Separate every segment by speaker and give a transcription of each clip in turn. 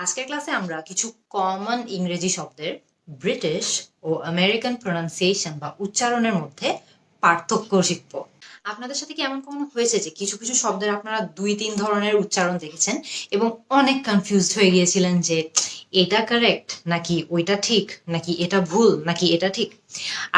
Speaker 1: আজকের ক্লাসে আমরা কিছু কমন ইংরেজি শব্দের ব্রিটিশ ও আমেরিকান প্রনাউন্সিয়েশন বা উচ্চারণের মধ্যে পার্থক্য শিখব। আপনাদের সাথে কি এমন কখনো হয়েছে যে কিছু কিছু শব্দের আপনারা 2-3 ধরনের উচ্চারণ দেখেছেন এবং অনেক কনফিউজড হয়ে গিয়েছিলেন যে এটা কারেক্ট নাকি ওইটা ঠিক, নাকি এটা ভুল নাকি এটা ঠিক?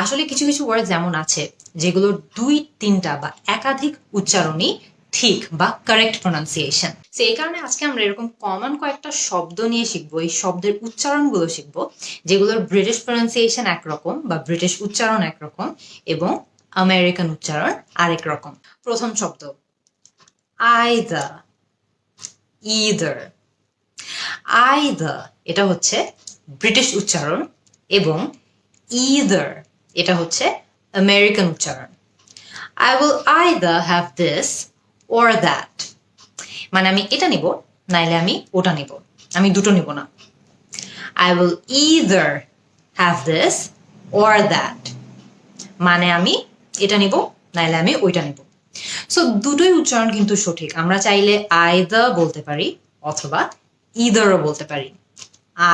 Speaker 1: আসলে কিছু কিছু ওয়ার্ড যেমন আছে যেগুলোর 2-3টা বা একাধিক উচ্চারণই ঠিক বা কারেক্ট প্রনাউন্সিয়েশন। তো এই কারণে আজকে আমরা এরকম কমন কয়েকটা শব্দ নিয়ে শিখবো, এই শব্দের উচ্চারণগুলো শিখবো যেগুলোর ব্রিটিশ প্রনাউন্সিয়েশন একরকম বা ব্রিটিশ উচ্চারণ একরকম এবং আমেরিকান উচ্চারণ আরেক রকম। প্রথম শব্দ either, either, either এটা হচ্ছে ব্রিটিশ উচ্চারণ এবং either এটা হচ্ছে আমেরিকান উচ্চারণ। I will either have this or that, মানে আমি এটা নিব নাইলে আমি ওটা নিব, আমি দুটো নিব না। I will either have this or that, মানে আমি এটা নিব নাইলে আমি ওইটা নিব। সো দুটোই উচ্চারণ কিন্তু সঠিক। আমরা চাইলে either বলতে পারি অথবা eitherও বলতে পারি।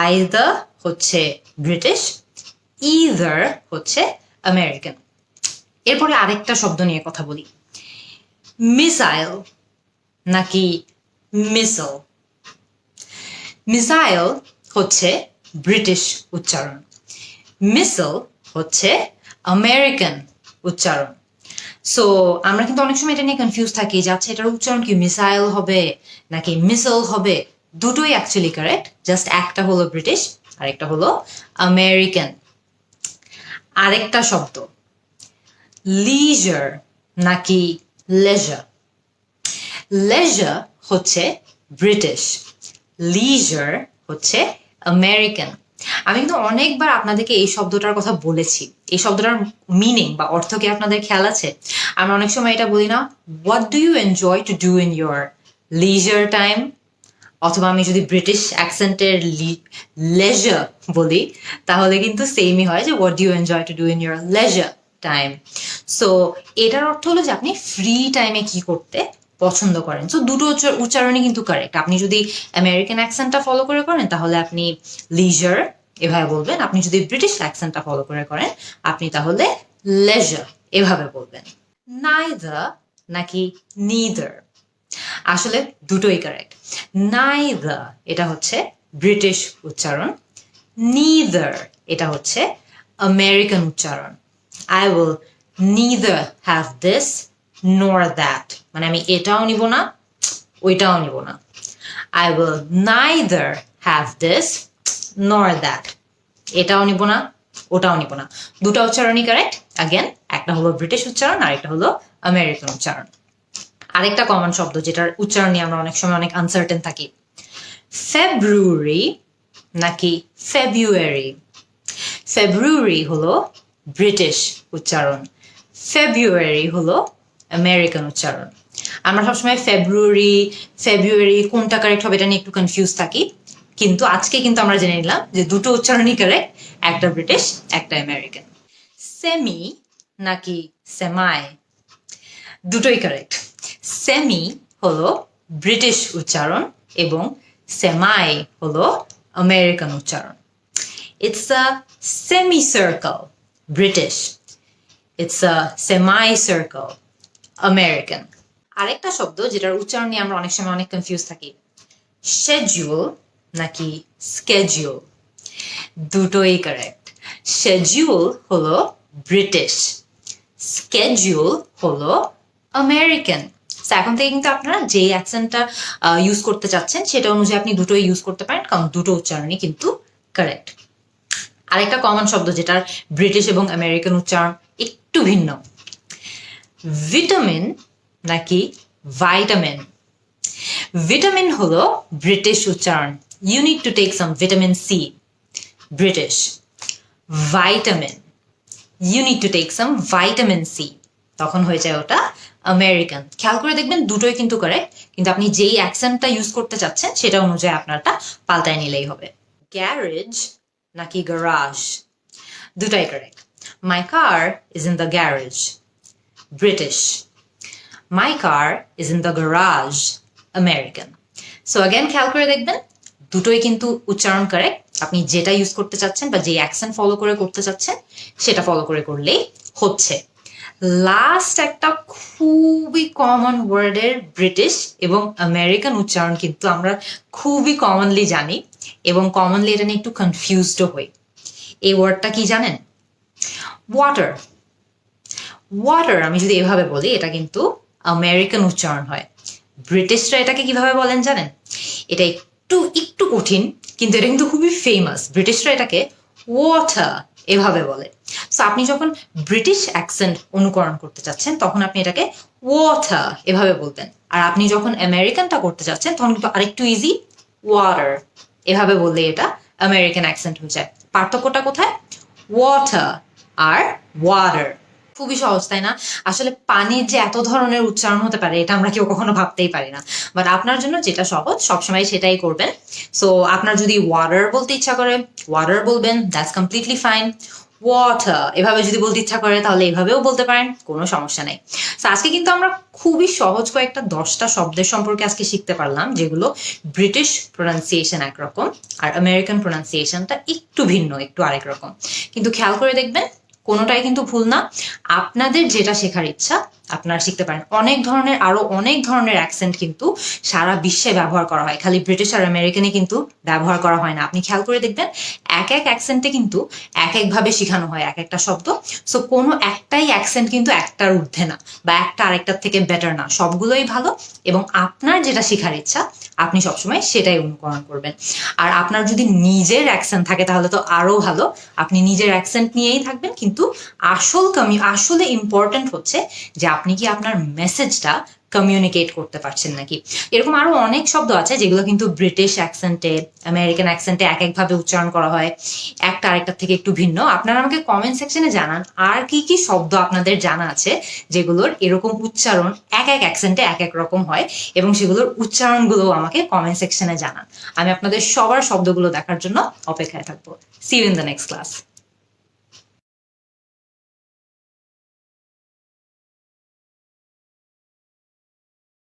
Speaker 1: either হচ্ছে ব্রিটিশ, either হচ্ছে আমেরিকান। এরপরে আরেকটা শব্দ নিয়ে কথা বলি, মিসাইল নাকি মিসল। মিসাইল হচ্ছে ব্রিটিশ উচ্চারণ, মিসল হচ্ছে আমেরিকান উচ্চারণ। সো আমরা কিন্তু অনেক সময় এটা নিয়ে কনফিউজ থাকি যে আচ্ছা এটার উচ্চারণ কি মিসাইল হবে নাকি মিসল হবে। দুটোই অ্যাকচুয়ালি কারেক্ট, জাস্ট একটা হলো ব্রিটিশ আরেকটা হলো আমেরিকান। আরেকটা শব্দ লিজার নাকি লেজার। লেজার হচ্ছে ব্রিটিশ, লিজার হচ্ছে আমেরিকান। আমি কিন্তু অনেকবার আপনাদেরকে এই শব্দটার কথা বলেছি। এই শব্দটার মিনিং বা অর্থ কি আপনাদের খেয়াল আছে? আমরা অনেক সময় এটা বলি না, what do you enjoy to do in your leisure time, অথবা আমি যদি ব্রিটিশ অ্যাকসেন্টের লেজার বলি তাহলে কিন্তু সেমই হয় যে what do you enjoy to do in your leisure time. So এটার অর্থ হলো যে আপনি ফ্রি টাইমে কি করতে পছন্দ করেন। সো দুটো উচ্চারণই কিন্তু কারেক্ট। আপনি যদি আমেরিকান অ্যাকসেন্টটা ফলো করে করেন তাহলে আপনি লিজার এভাবে বলবেন, আপনি যদি ব্রিটিশ অ্যাকসেন্টটা ফলো করে করেন আপনি তাহলে লেজার এভাবে বলবেন। নাইদার নাকি নিদার, আসলে দুটোই কারেক্ট। নাইদার এটা হচ্ছে ব্রিটিশ উচ্চারণ, নিদার এটা হচ্ছে আমেরিকান উচ্চারণ। I will neither have this nor that, মানে আমি এটাও নিব না ওইটাও নিব না। I will neither have this nor that, এটাও নিব না ওটাও নিব না। দুটো উচ্চারণই কারেক্ট। আগেন একটা হলো ব্রিটিশ উচ্চারণ আর একটা হলো আমেরিকান উচ্চারণ। আরেকটা কমন শব্দ যেটার উচ্চারণ নিয়ে আমরা অনেক সময় অনেক আনসার্টেন থাকি, ফেব্রুয়ারি নাকি ফেব্রুয়ারি। ফেব্রুয়ারি হলো ব্রিটিশ উচ্চারণ, ফেব্রুয়ারি হলো আমেরিকান উচ্চারণ। আমরা সবসময় ফেব্রুয়ারি কোনটা কারেক্ট হবে এটা নিয়ে একটু কনফিউজ থাকি, কিন্তু আজকে কিন্তু আমরা জেনে নিলাম যে দুটো উচ্চারণই কারেক্ট, একটা ব্রিটিশ একটা আমেরিকান। সেমি নাকি সেমাই, দুটোই কারেক্ট। সেমি হলো ব্রিটিশ উচ্চারণ এবং সেমাই হলো আমেরিকান উচ্চারণ। It's a semicircle, British. It's a semicircle, American. আরেকটা শব্দ যেটার উচ্চারণ নিয়ে আমরা অনেক সময় অনেক কনফিউজ থাকি, schedule নাকি schedule, দুটোই কারেক্ট। schedule হলো ব্রিটিশ, schedule হলো আমেরিকান। এখন থেকে কিন্তু আপনারা যে অ্যাকসেন্টটা ইউজ করতে চাচ্ছেন সেটা অনুযায়ী আপনি দুটোই ইউজ করতে পারেন, কারণ দুটো উচ্চারণই কিন্তু কারেক্ট। আরেকটা কমন শব্দ যেটার ব্রিটিশ এবং আমেরিকান উচ্চারণ একটু ভিন্ন, ভিটামিন নাকি ভাইটামিন। ভিটামিন হলো ব্রিটিশ উচ্চারণ, you need to take some vitamin C, British. Vitamin, you need to take some vitamin C, তখন হয়ে যায় ওটা আমেরিকান। খেয়াল করে দেখবেন দুটোই কিন্তু কারেক্ট, কিন্তু আপনি যেই অ্যাকসেন্টটা ইউজ করতে চাচ্ছেন সেটা অনুযায়ী আপনারটা পাল্টায় নিলেই হবে। গ্যারেজ নাকি garage, দুটাই correct. My car is in the garage, British. My car is in the garage, American. So again খেয়াল করে দেখবেন দুটোই কিন্তু উচ্চারণ কারেক্ট। আপনি যেটা ইউজ করতে চাচ্ছেন বা যে অ্যাকসেন্ট ফলো করে করতে চাচ্ছেন সেটা ফলো করে করলেই হচ্ছে। লাস্ট একটা খুবই কমন ওয়ার্ডের ব্রিটিশ এবং আমেরিকান উচ্চারণ কিন্তু আমরা খুবই কমনলি জানি এবং কমনলি এটা নিয়ে একটু কনফিউজডও হই। এই ওয়ার্ডটা কি জানেন? ওয়াটার। ওয়াটার আমি যদি এভাবে বলি এটা কিন্তু আমেরিকান উচ্চারণ হয়। ব্রিটিশরা এটাকে কিভাবে বলেন জানেন? এটা একটু একটু কঠিন, কিন্তু এটা কিন্তু খুবই ফেমাস। ব্রিটিশরা এটাকে ওয়াটার এভাবে বলে। সো আপনি যখন ব্রিটিশ অ্যাকসেন্ট অনুকরণ করতে চাচ্ছেন তখন আপনি এটাকে ওয়াটার এভাবে বলতেন, আর আপনি যখন আমেরিকানটা করতে চাচ্ছেন তখন কিন্তু আরেকটু ইজি, ওয়াটার এভাবে বললে এটা আমেরিকান অ্যাকসেন্ট হয়ে যায়। পার্থক্যটা কোথায়? ওয়াটার আর ওয়াটার। খুবই সহজ, তাই না? আসলে পানির যে এত ধরনের উচ্চারণ হতে পারে এটা আমরা কেউ কখনো ভাবতেই পারি না। বাট আপনার জন্য যেটা সহজ সবসময় সেটাই করবেন। সো আপনার যদি ওয়াটার বলতে ইচ্ছা করে ওয়াটার বলবেন, দ্যাটস কমপ্লিটলি ফাইন। ওয়াটার এভাবে যদি বলতে ইচ্ছা করে তাহলে এভাবেও বলতে পারেন, কোনো সমস্যা নেই। তো আজকে কিন্তু আমরা খুবই সহজ কয়েকটা 10টা শব্দের সম্পর্কে আজকে শিখতে পারলাম, যেগুলো ব্রিটিশ প্রোনাউন্সিয়েশন একরকম আর আমেরিকান প্রোনাউন্সিয়েশনটা একটু ভিন্ন, একটু আরেক রকম। কিন্তু খেয়াল করে দেখবেন কোনোটাই কিন্তু ভুল না। আপনাদের যেটা শেখার ইচ্ছা আপনারা শিখতে পারেন। আরো অনেক ধরনের অ্যাকসেন্ট কিন্তু সারা বিশ্বে ব্যবহার করা হয়, খালি ব্রিটিশ আর আমেরিকানে কিন্তু ব্যবহার করা হয় না। আপনি খেয়াল করে দেখবেন এক এক অ্যাকসেন্টে কিন্তু এক একভাবে শেখানো হয় এক একটা শব্দ। সো কোনো একটাই অ্যাকসেন্ট কিন্তু একটার ঊর্ধ্বে না বা একটা আরেকটার থেকে বেটার না, সবগুলোই ভালো। এবং আপনার যেটা শেখার ইচ্ছা আপনি সবসময় সেটাই অনুকরণ করবেন। আর আপনার যদি নিজের অ্যাকসেন্ট থাকে তাহলে তো আরো ভালো, আপনি নিজের অ্যাকসেন্ট নিয়েই থাকবেন। কিন্তু আসলে ইম্পর্টেন্ট হচ্ছে যে আপনি কি আপনার মেসেজটা কমিউনিকেট করতে পারছেন নাকি। এরকম আরো অনেক শব্দ আছে যেগুলো কিন্তু ব্রিটিশ অ্যাকসেন্টে আমেরিকান অ্যাকসেন্টে এক একভাবে উচ্চারণ করা হয়, একটা আরেকটার থেকে একটু ভিন্ন। আপনারা আমাকে কমেন্ট সেকশনে জানান আর কি কি শব্দ আপনাদের জানা আছে যেগুলোর এরকম উচ্চারণ এক এক অ্যাকসেন্টে এক এক রকম হয়, এবং সেগুলোর উচ্চারণগুলো আমাকে কমেন্ট সেকশনে জানান। আমি আপনাদের সবার শব্দগুলো দেখার জন্য অপেক্ষায় থাকবো। See you in the next class.